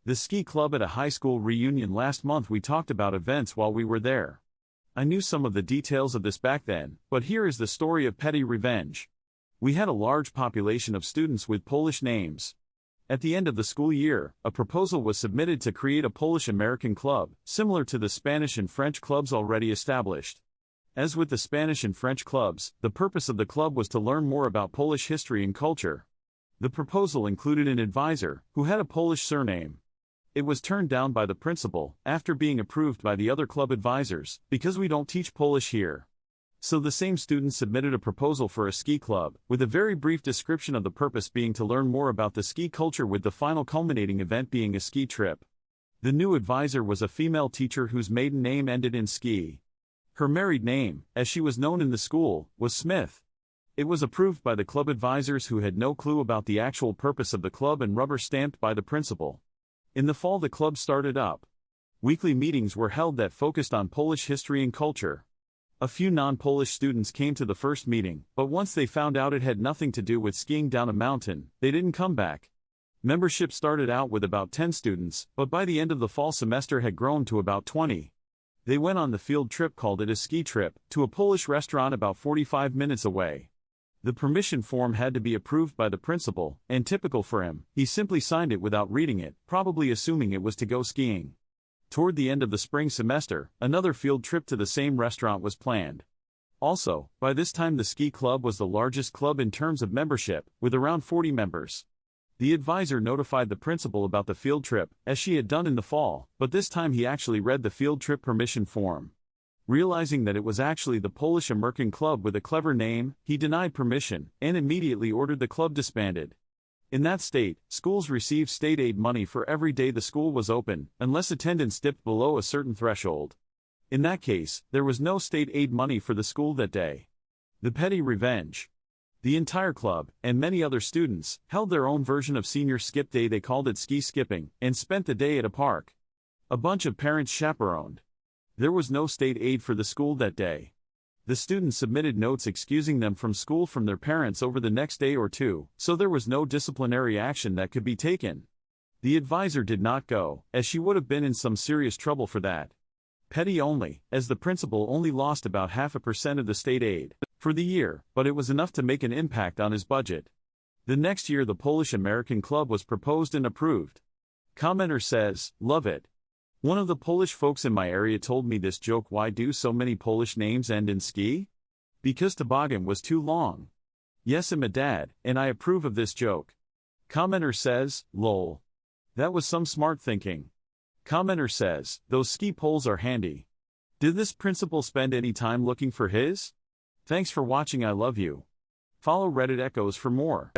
The ski club at a high school reunion last month. We talked about events while we were there. I knew some of the details of this back then, but here is the story of petty revenge. We had a large population of students with Polish names. At the end of the school year, a proposal was submitted to create a Polish-American club, similar to the Spanish and French clubs already established. As with the Spanish and French clubs, the purpose of the club was to learn more about Polish history and culture. The proposal included an advisor, who had a Polish surname. It was turned down by the principal, after being approved by the other club advisors, because we don't teach Polish here. So the same students submitted a proposal for a ski club, with a very brief description of the purpose being to learn more about the ski culture, with the final culminating event being a ski trip. The new advisor was a female teacher whose maiden name ended in ski. Her married name, as she was known in the school, was Smith. It was approved by the club advisors, who had no clue about the actual purpose of the club, and rubber-stamped by the principal. In the fall the club started up. Weekly meetings were held that focused on Polish history and culture. A few non-Polish students came to the first meeting, but once they found out it had nothing to do with skiing down a mountain, they didn't come back. Membership started out with about 10 students, but by the end of the fall semester had grown to about 20. They went on the field trip, called it a ski trip, to a Polish restaurant about 45 minutes away. The permission form had to be approved by the principal, and typical for him, he simply signed it without reading it, probably assuming it was to go skiing. Toward the end of the spring semester, another field trip to the same restaurant was planned. Also, by this time the ski club was the largest club in terms of membership, with around 40 members. The advisor notified the principal about the field trip, as she had done in the fall, but this time he actually read the field trip permission form. Realizing that it was actually the Polish-American club with a clever name, he denied permission, and immediately ordered the club disbanded. In that state, schools received state aid money for every day the school was open, unless attendance dipped below a certain threshold. In that case, there was no state aid money for the school that day. The petty revenge. The entire club, and many other students, held their own version of senior skip day. They called it ski skipping, and spent the day at a park. A bunch of parents chaperoned. There was no state aid for the school that day. The students submitted notes excusing them from school from their parents over the next day or two, so there was no disciplinary action that could be taken. The advisor did not go, as she would have been in some serious trouble for that. Petty only, as the principal only lost about 0.5% of the state aid for the year, but it was enough to make an impact on his budget. The next year the Polish-American club was proposed and approved. Commenter says, "Love it. One of the Polish folks in my area told me this joke: why do so many Polish names end in ski? Because toboggan was too long. Yes, I'm a dad, and I approve of this joke." Commenter says, "Lol. That was some smart thinking." Commenter says, "Those ski poles are handy. Did this principal spend any time looking for his?" Thanks for watching. I love you. Follow Reddit Echoes for more.